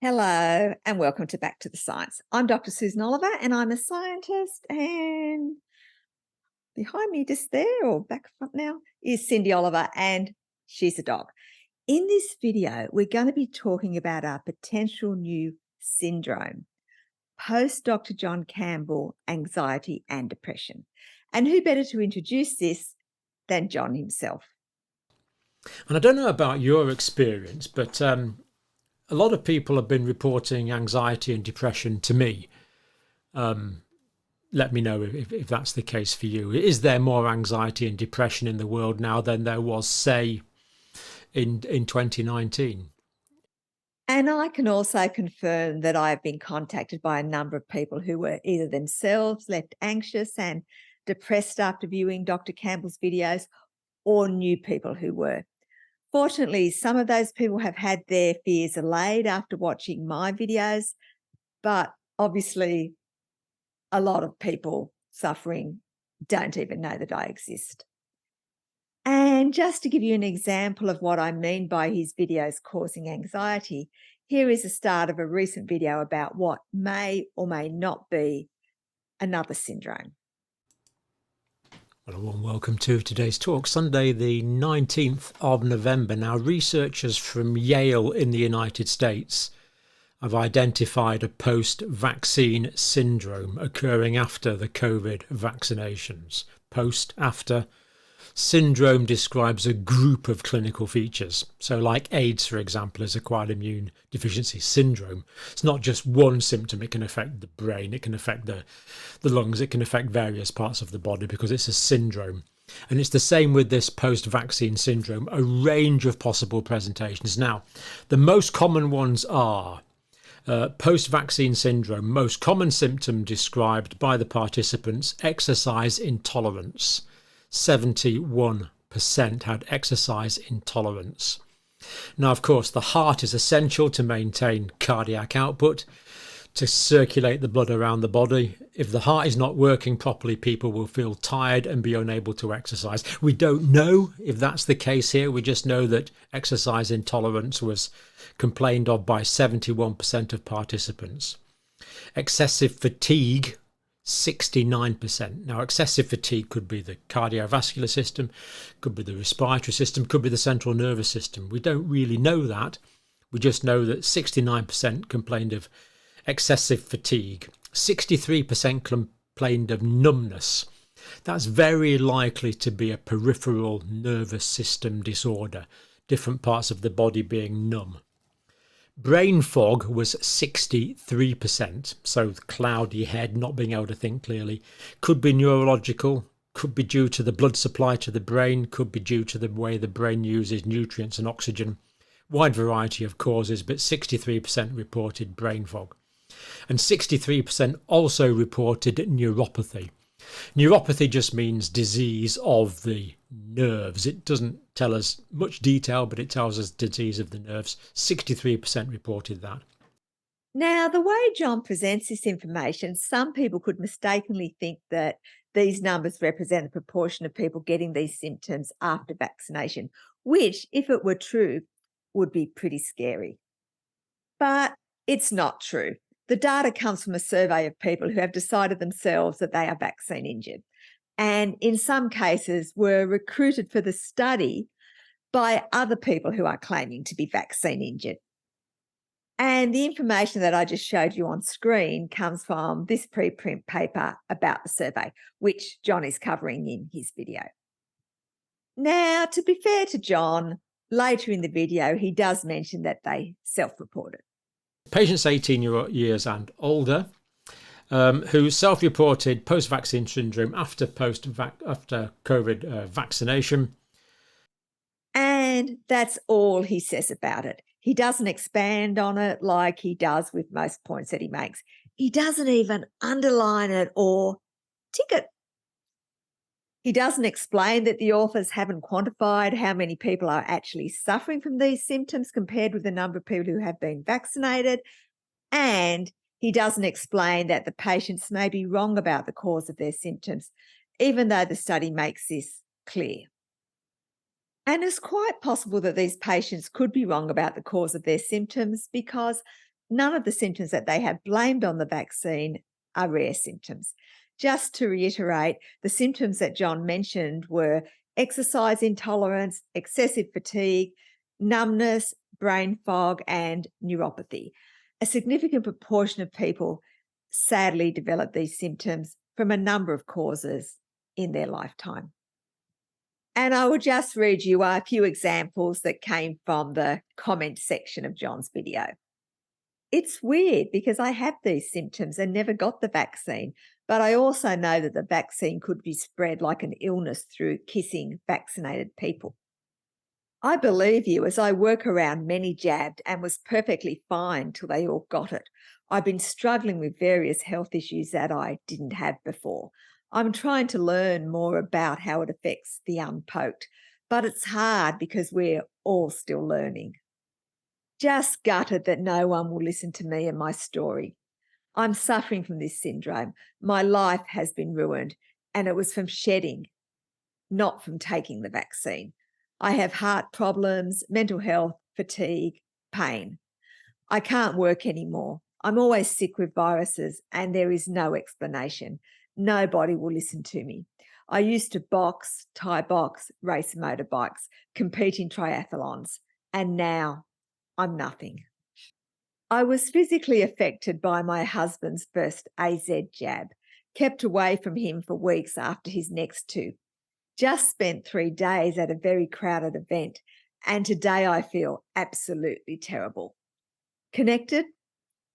Hello and welcome to Back to the Science. I'm Dr. Susan Oliver and I'm a scientist, and behind me just there or back front now is Cindy Oliver and she's a dog. In this video, we're going to be talking about our potential new syndrome, post Dr. John Campbell anxiety and depression. And who better to introduce this than John himself? And I don't know about your experience, but a lot of people have been reporting anxiety and depression to me. Let me know if that's the case for you. Is there more anxiety and depression in the world now than there was, say, in 2019? And I can also confirm that I've been contacted by a number of people who were either themselves left anxious and depressed after viewing Dr. Campbell's videos, or new people who were. Fortunately, some of those people have had their fears allayed after watching my videos, but obviously a lot of people suffering don't even know that I exist. And just to give you an example of what I mean by his videos causing anxiety, here is a start of a recent video about what may or may not be another syndrome. Well, a warm welcome to today's talk, Sunday the 19th of November. Now, researchers from Yale in the United States have identified a post-vaccine syndrome occurring after the COVID vaccinations. Post-after syndrome describes a group of clinical features. So like AIDS, for example, is acquired immune deficiency syndrome. It's not just one symptom. It can affect the brain, it can affect the lungs, it can affect various parts of the body because it's a syndrome. And it's the same with this post-vaccine syndrome, a range of possible presentations. Now, the most common ones are post-vaccine syndrome, most common symptom described by the participants, exercise intolerance. 71% had exercise intolerance. Now, of course, the heart is essential to maintain cardiac output, to circulate the blood around the body. If the heart is not working properly, people will feel tired and be unable to exercise. We don't know if that's the case here. We just know that exercise intolerance was complained of by 71% of participants. Excessive fatigue, 69%. Now, excessive fatigue could be the cardiovascular system, could be the respiratory system, could be the central nervous system. We don't really know that. We just know that 69% complained of excessive fatigue. 63% complained of numbness. That's very likely to be a peripheral nervous system disorder, different parts of the body being numb. Brain fog was 63%, so cloudy head, not being able to think clearly. Could be neurological, could be due to the blood supply to the brain, could be due to the way the brain uses nutrients and oxygen. Wide variety of causes, but 63% reported brain fog. And 63% also reported neuropathy. Neuropathy just means disease of the nerves. It doesn't tell us much detail, but it tells us disease of the nerves. 63% reported that. Now, the way John presents this information, some people could mistakenly think that these numbers represent the proportion of people getting these symptoms after vaccination, which, if it were true, would be pretty scary. But it's not true. The data comes from a survey of people who have decided themselves that they are vaccine injured, and in some cases were recruited for the study by other people who are claiming to be vaccine injured. And the information that I just showed you on screen comes from this preprint paper about the survey, which John is covering in his video. Now, to be fair to John, later in the video, he does mention that they self-reported. Patients 18 years and older who self-reported post-vaccine syndrome after COVID vaccination. And that's all he says about it. He doesn't expand on it like he does with most points that he makes. He doesn't even underline it or tick it. He doesn't explain that the authors haven't quantified how many people are actually suffering from these symptoms compared with the number of people who have been vaccinated. And he doesn't explain that the patients may be wrong about the cause of their symptoms, even though the study makes this clear. And it's quite possible that these patients could be wrong about the cause of their symptoms because None of the symptoms that they have blamed on the vaccine are rare symptoms. Just to reiterate, the symptoms that John mentioned were exercise intolerance, excessive fatigue, numbness, brain fog, and neuropathy. A significant proportion of people sadly develop these symptoms from a number of causes in their lifetime. And I will just read you a few examples that came from the comment section of John's video. It's weird because I have these symptoms and never got the vaccine, but I also know that the vaccine could be spread like an illness through kissing vaccinated people. I believe you, as I work around many jabbed and was perfectly fine till they all got it. I've been struggling with various health issues that I didn't have before. I'm trying to learn more about how it affects the unpoked, but it's hard because we're all still learning. Just gutted that no one will listen to me and my story. I'm suffering from this syndrome. My life has been ruined, and it was from shedding, not from taking the vaccine. I have heart problems, mental health, fatigue, pain. I can't work anymore. I'm always sick with viruses, and there is no explanation. Nobody will listen to me. I used to box, Thai box, race motorbikes, compete in triathlons, and now I'm nothing. I was physically affected by my husband's first AZ jab, kept away from him for weeks after his next two. Just spent 3 days at a very crowded event, and today I feel absolutely terrible. Connected?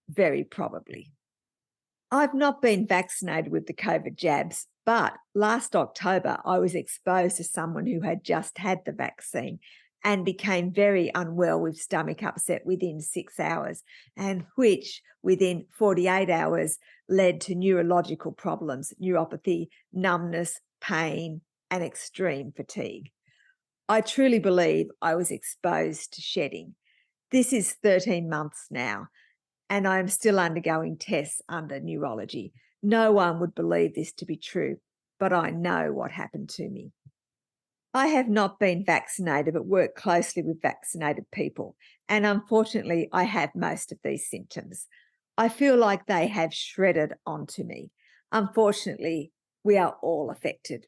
Very probably. I've not been vaccinated with the COVID jabs, but last October I was exposed to someone who had just had the vaccine and became very unwell with stomach upset within 6 hours, and which within 48 hours led to neurological problems, neuropathy, numbness, pain, and extreme fatigue. I truly believe I was exposed to shedding. This is 13 months now, and I am still undergoing tests under neurology. No one would believe this to be true, but I know what happened to me. I have not been vaccinated, but work closely with vaccinated people, and unfortunately, I have most of these symptoms. I feel like they have shredded onto me. Unfortunately, we are all affected.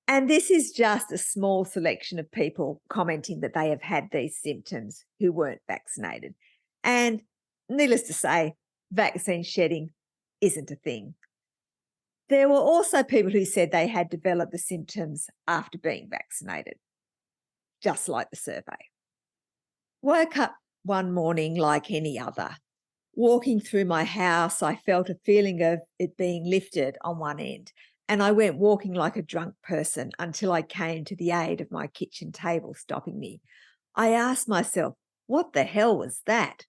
And this is just a small selection of people commenting that they have had these symptoms who weren't vaccinated. And needless to say, vaccine shedding isn't a thing. There were also people who said they had developed the symptoms after being vaccinated, just like the survey. Woke up one morning like any other. Walking through my house, I felt a feeling of it being lifted on one end, and I went walking like a drunk person until I came to the aid of my kitchen table stopping me. I asked myself, what the hell was that?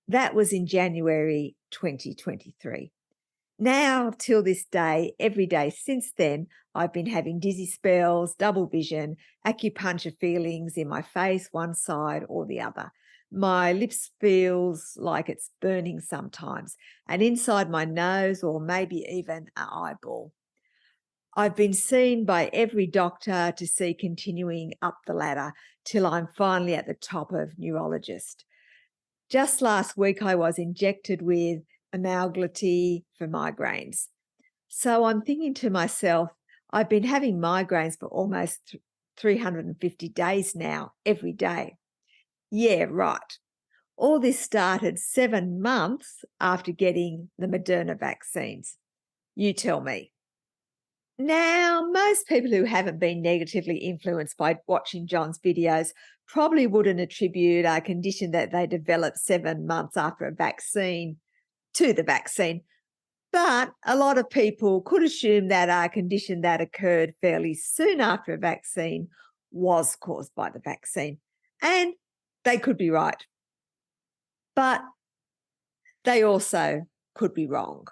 That was in January 2023. Now, till this day, every day since then, I've been having dizzy spells, double vision, acupuncture feelings in my face, one side or the other. My lips feels like it's burning sometimes, and inside my nose or maybe even an eyeball. I've been seen by every doctor to see continuing up the ladder till I'm finally at the top of neurologist. Just last week, I was injected with amalgamaty for migraines. So I'm thinking to myself, I've been having migraines for almost 350 days now, every day. Yeah, right. All this started 7 months after getting the Moderna vaccines. You tell me. Now, most people who haven't been negatively influenced by watching John's videos probably wouldn't attribute a condition that they developed 7 months after a vaccine to the vaccine. But a lot of people could assume that a condition that occurred fairly soon after a vaccine was caused by the vaccine. And they could be right. But they also could be wrong.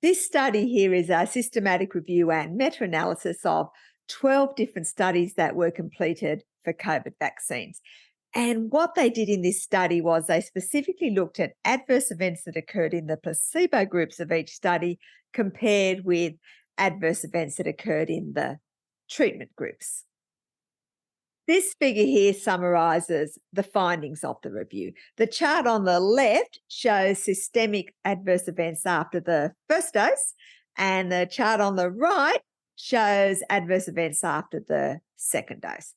This study here is a systematic review and meta-analysis of 12 different studies that were completed for COVID vaccines. And what they did in this study was they specifically looked at adverse events that occurred in the placebo groups of each study compared with adverse events that occurred in the treatment groups. This figure here summarises the findings of the review. The chart on the left shows systemic adverse events after the first dose, and the chart on the right shows adverse events after the second dose.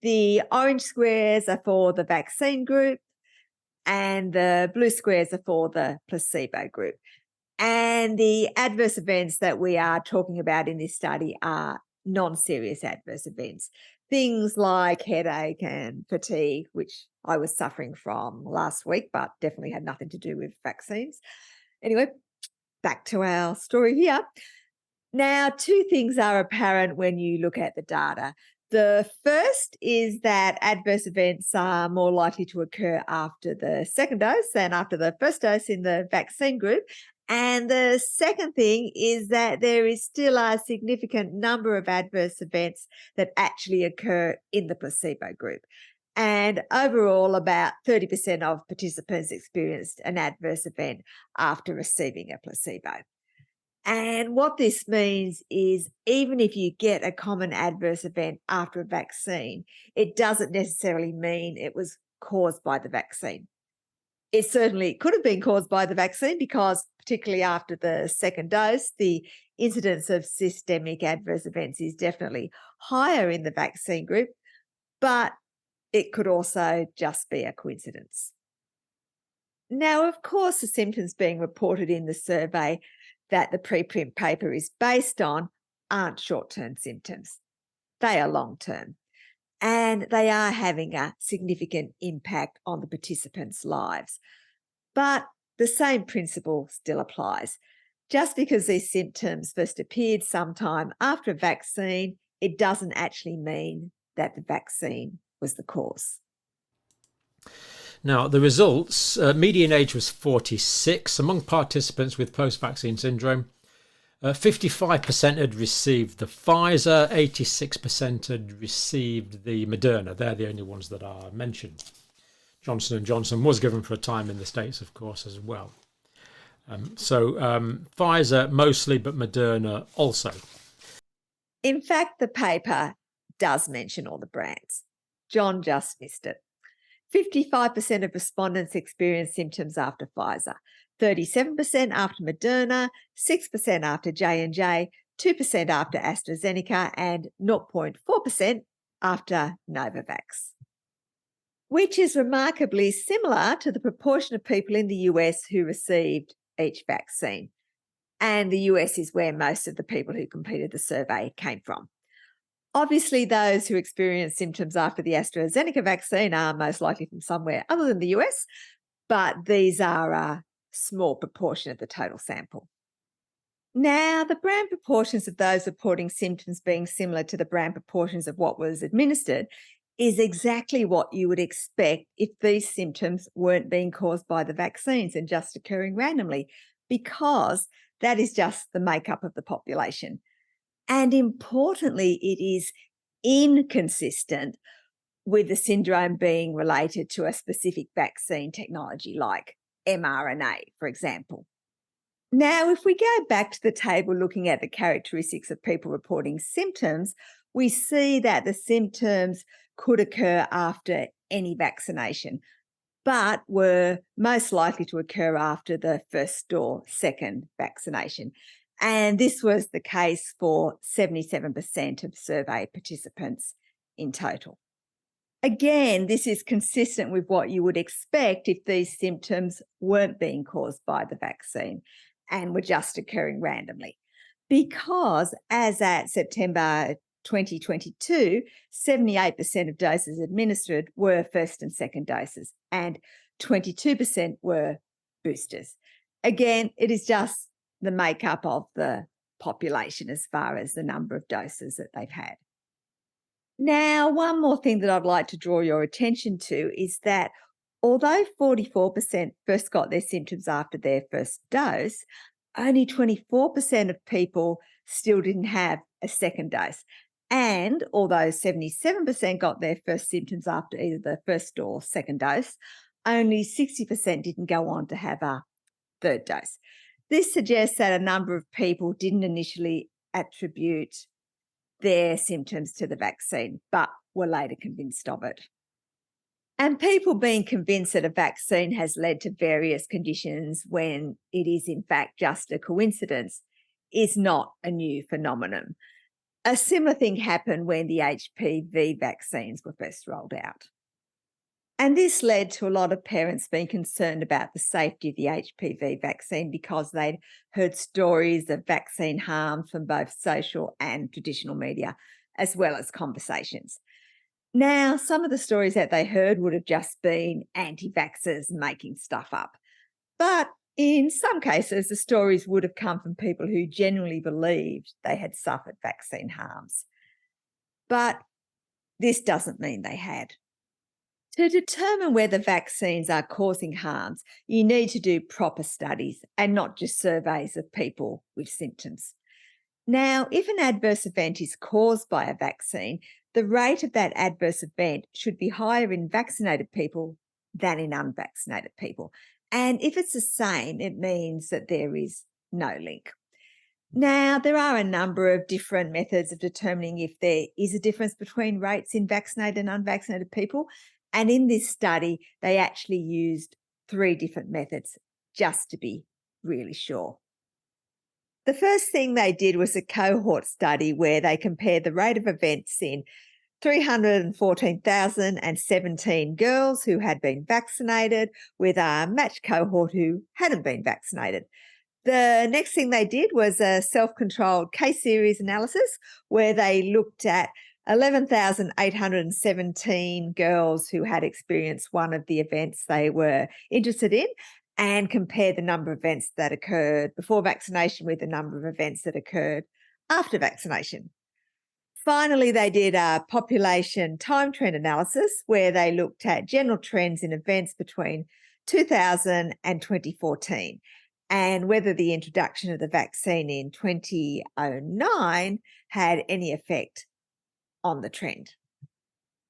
The orange squares are for the vaccine group, and the blue squares are for the placebo group. And the adverse events that we are talking about in this study are non-serious adverse events. Things like headache and fatigue, which I was suffering from last week, but definitely had nothing to do with vaccines. Anyway, back to our story here. Now, two things are apparent when you look at the data. The first is that adverse events are more likely to occur after the second dose than after the first dose in the vaccine group. And the second thing is that there is still a significant number of adverse events that actually occur in the placebo group. And overall, about 30% of participants experienced an adverse event after receiving a placebo. And what this means is even if you get a common adverse event after a vaccine, it doesn't necessarily mean it was caused by the vaccine. It certainly could have been caused by the vaccine because, particularly after the second dose, the incidence of systemic adverse events is definitely higher in the vaccine group, but it could also just be a coincidence. Now, of course, the symptoms being reported in the survey that the preprint paper is based on aren't short-term symptoms. They are long-term, and they are having a significant impact on the participants' lives. But the same principle still applies. Just because these symptoms first appeared sometime after a vaccine, it doesn't actually mean that the vaccine was the cause. Now, the results, median age was 46 among participants with post-vaccine syndrome. 55% had received the Pfizer, 86% had received the Moderna. They're the only ones that are mentioned. Johnson & Johnson was given for a time in the States, of course, as well. Pfizer mostly, but Moderna also. In fact, the paper does mention all the brands. John just missed it. 55% of respondents experienced symptoms after Pfizer, 37% after Moderna, 6% after J&J, 2% after AstraZeneca, and 0.4% after Novavax, which is remarkably similar to the proportion of people in the US who received each vaccine. And the US is where most of the people who completed the survey came from. Obviously, those who experience symptoms after the AstraZeneca vaccine are most likely from somewhere other than the US, but these are a small proportion of the total sample. Now, the brand proportions of those reporting symptoms being similar to the brand proportions of what was administered is exactly what you would expect if these symptoms weren't being caused by the vaccines and just occurring randomly, because that is just the makeup of the population. And importantly, it is inconsistent with the syndrome being related to a specific vaccine technology like mRNA, for example. Now, if we go back to the table looking at the characteristics of people reporting symptoms, we see that the symptoms could occur after any vaccination, but were most likely to occur after the first or second vaccination. And this was the case for 77% of survey participants in total. Again, this is consistent with what you would expect if these symptoms weren't being caused by the vaccine and were just occurring randomly. Because as at September 2022, 78% of doses administered were first and second doses, and 22% were boosters. Again, it is just the makeup of the population as far as the number of doses that they've had. Now, one more thing that I'd like to draw your attention to is that although 44% first got their symptoms after their first dose, only 24% of people still didn't have a second dose. And although 77% got their first symptoms after either the first or second dose, only 60% didn't go on to have a third dose. This suggests that a number of people didn't initially attribute their symptoms to the vaccine, but were later convinced of it. And people being convinced that a vaccine has led to various conditions when it is in fact just a coincidence is not a new phenomenon. A similar thing happened when the HPV vaccines were first rolled out. And this led to a lot of parents being concerned about the safety of the HPV vaccine because they'd heard stories of vaccine harm from both social and traditional media, as well as conversations. Now, some of the stories that they heard would have just been anti-vaxxers making stuff up. But in some cases, the stories would have come from people who genuinely believed they had suffered vaccine harms. But this doesn't mean they had. To determine whether vaccines are causing harms, you need to do proper studies and not just surveys of people with symptoms. Now, if an adverse event is caused by a vaccine, the rate of that adverse event should be higher in vaccinated people than in unvaccinated people. And if it's the same, it means that there is no link. Now, there are a number of different methods of determining if there is a difference between rates in vaccinated and unvaccinated people. And in this study, they actually used 3 different methods just to be really sure. The first thing they did was a cohort study where they compared the rate of events in 314,017 girls who had been vaccinated with a matched cohort who hadn't been vaccinated. The next thing they did was a self-controlled case series analysis where they looked at 11,817 girls who had experienced one of the events they were interested in and compared the number of events that occurred before vaccination with the number of events that occurred after vaccination. Finally, they did a population time trend analysis where they looked at general trends in events between 2000 and 2014 and whether the introduction of the vaccine in 2009 had any effect on the trend.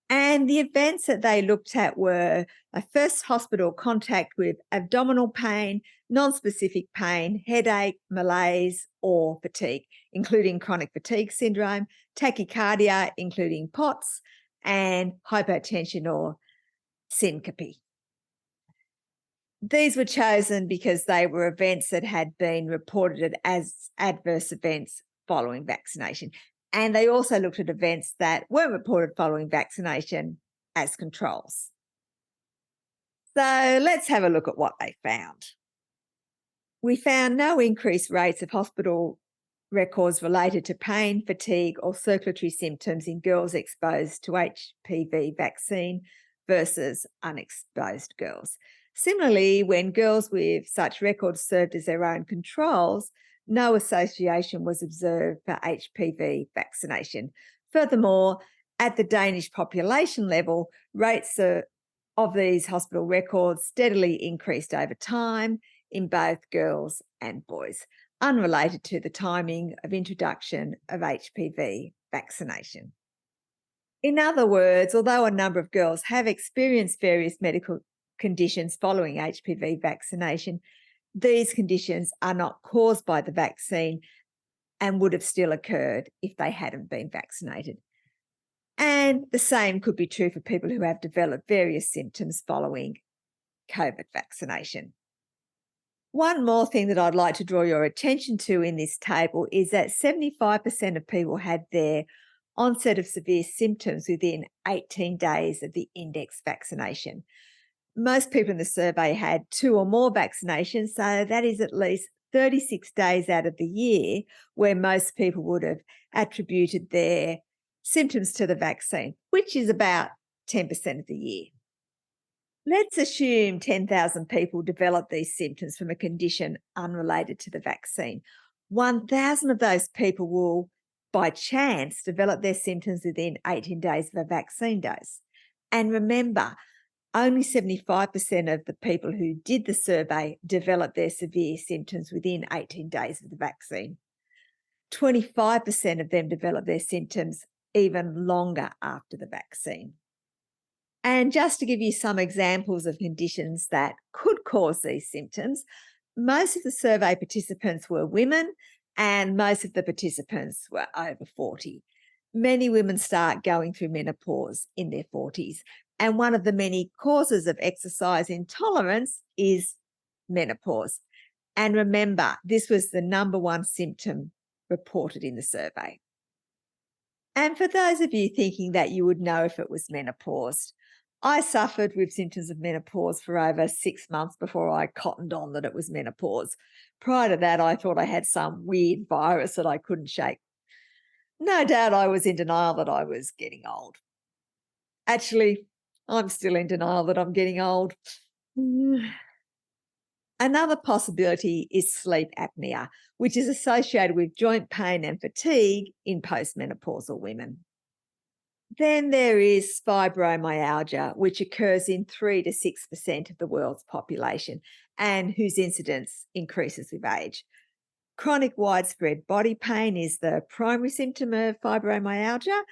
And the events that they looked at were a first hospital contact with abdominal pain, non-specific pain, headache, malaise, or fatigue, including chronic fatigue syndrome, tachycardia, including POTS, and hypotension or syncope. These were chosen because they were events that had been reported as adverse events following vaccination. And they also looked at events that weren't reported following vaccination as controls. So let's have a look at what they found. We found no increased rates of hospital records related to pain, fatigue, or circulatory symptoms in girls exposed to HPV vaccine versus unexposed girls. Similarly, when girls with such records served as their own controls, no association was observed for HPV vaccination. Furthermore, at the Danish population level, rates of these hospital records steadily increased over time in both girls and boys, unrelated to the timing of introduction of HPV vaccination. In other words, although a number of girls have experienced various medical conditions following HPV vaccination, these conditions are not caused by the vaccine and would have still occurred if they hadn't been vaccinated. And the same could be true for people who have developed various symptoms following COVID vaccination. One more thing that I'd like to draw your attention to in this table is that 75% of people had their onset of severe symptoms within 18 days of the index vaccination. Most people in the survey had 2 or more vaccinations, so that is at least 36 days out of the year where most people would have attributed their symptoms to the vaccine, which is about 10% of the year. Let's assume 10,000 people develop these symptoms from a condition unrelated to the vaccine. 1,000 of those people will, by chance, develop their symptoms within 18 days of a vaccine dose. And remember, only 75% of the people who did the survey developed their severe symptoms within 18 days of the vaccine. 25% of them developed their symptoms even longer after the vaccine. And just to give you some examples of conditions that could cause these symptoms, most of the survey participants were women and most of the participants were over 40. Many women start going through menopause in their 40s, and one of the many causes of exercise intolerance is menopause. And remember, this was the number one symptom reported in the survey. And for those of you thinking that you would know if it was menopause, I suffered with symptoms of menopause for over 6 months before I cottoned on that it was menopause. Prior to that, I thought I had some weird virus that I couldn't shake. No doubt I was in denial that I was getting old. Actually, I'm still in denial that I'm getting old. Another possibility is sleep apnea, which is associated with joint pain and fatigue in postmenopausal women. Then there is fibromyalgia, which occurs in 3 to 6% of the world's population and whose incidence increases with age. Chronic widespread body pain is the primary symptom of fibromyalgia,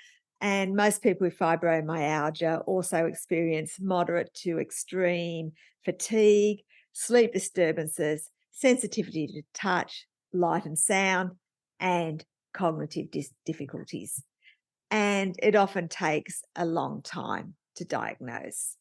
and most people with fibromyalgia also experience moderate to extreme fatigue, sleep disturbances, sensitivity to touch, light and sound, and cognitive difficulties. And it often takes a long time to diagnose.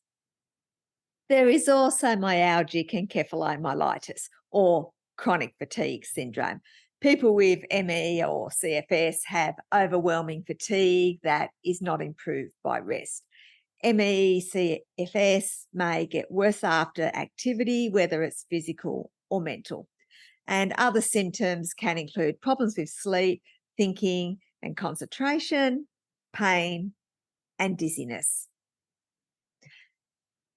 There is also myalgic encephalomyelitis, or chronic fatigue syndrome. People with ME or CFS have overwhelming fatigue that is not improved by rest. ME, CFS may get worse after activity, whether it's physical or mental. And other symptoms can include problems with sleep, thinking and concentration, pain, and dizziness.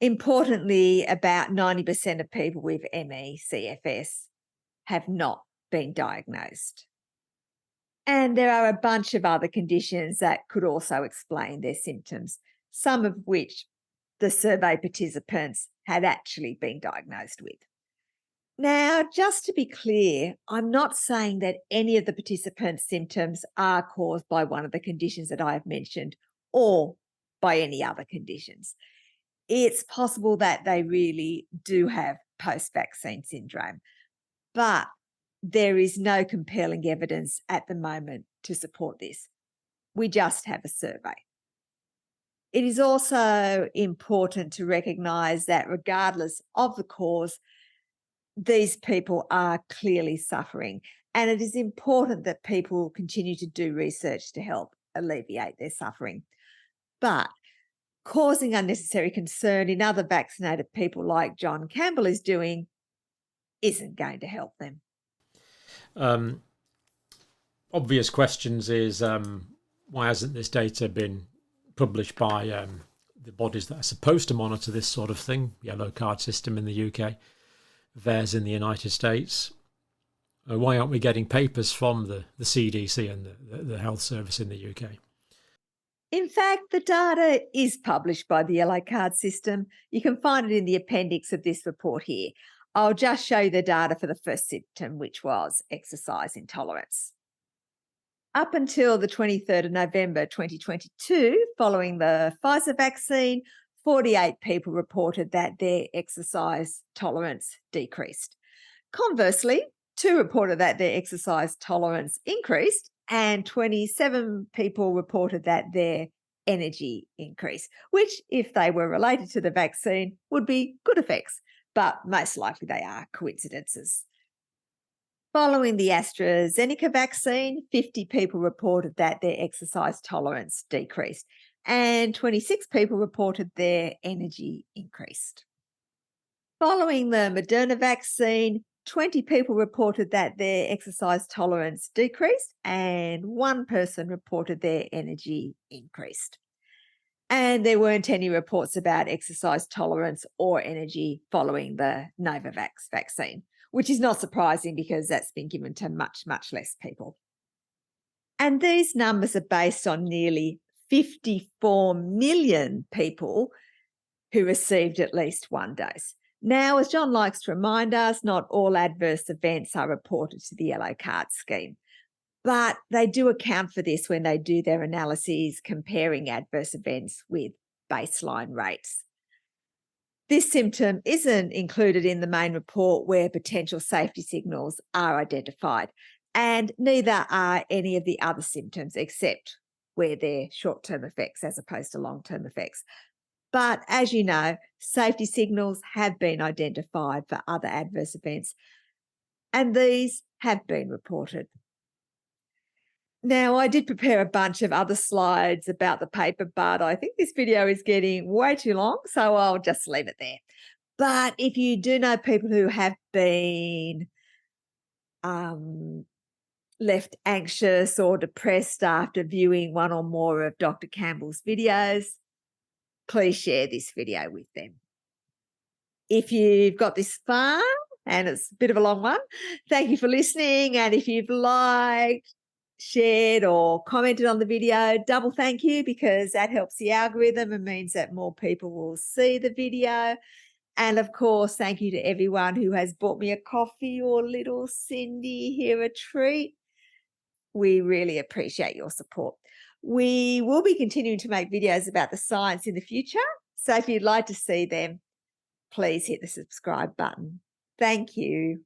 Importantly, about 90% of people with ME, CFS have not been diagnosed. And there are a bunch of other conditions that could also explain their symptoms, some of which the survey participants had actually been diagnosed with. Now, just to be clear, I'm not saying that any of the participants' symptoms are caused by one of the conditions that I have mentioned or by any other conditions. It's possible that they really do have post-vaccine syndrome, but there is no compelling evidence at the moment to support this. We just have a survey. It is also important to recognise that regardless of the cause, these people are clearly suffering, and it is important that people continue to do research to help alleviate their suffering. But causing unnecessary concern in other vaccinated people like John Campbell is doing isn't going to help them. Obvious questions is why hasn't this data been published by the bodies that are supposed to monitor this sort of thing? Yellow card system in the UK, VAERS in the United States. Why aren't we getting papers from the CDC and the health service in the UK? In fact, the data is published by the yellow card system. You can find it in the appendix of this report here. I'll just show you the data for the first symptom, which was exercise intolerance. Up until the 23rd of November 2022, following the Pfizer vaccine, 48 people reported that their exercise tolerance decreased. Conversely, 2 reported that their exercise tolerance increased, and 27 people reported that their energy increased, which, if they were related to the vaccine, would be good effects, but most likely they are coincidences. Following the AstraZeneca vaccine, 50 people reported that their exercise tolerance decreased, and 26 people reported their energy increased. Following the Moderna vaccine, 20 people reported that their exercise tolerance decreased, and 1 person reported their energy increased. And there weren't any reports about exercise tolerance or energy following the Novavax vaccine, which is not surprising because that's been given to much, much less people. And these numbers are based on nearly 54 million people who received at least 1 dose. Now, as John likes to remind us, not all adverse events are reported to the yellow card scheme, but they do account for this when they do their analyses comparing adverse events with baseline rates. This symptom isn't included in the main report where potential safety signals are identified, and neither are any of the other symptoms except where they're short-term effects as opposed to long-term effects. But as you know, safety signals have been identified for other adverse events, and these have been reported. Now, I did prepare a bunch of other slides about the paper, but I think this video is getting way too long, so I'll just leave it there. But if you do know people who have been left anxious or depressed after viewing one or more of Dr. Campbell's videos, please share this video with them. If you've got this far, and it's a bit of a long one, thank you for listening. And if you've liked, shared or commented on the video, double thank you, because that helps the algorithm and means that more people will see the video. And of course, thank you to everyone who has bought me a coffee or little Cindy here a treat. We really appreciate your support. We will be continuing to make videos about the science in the future. So if you'd like to see them, please hit the subscribe button. Thank you.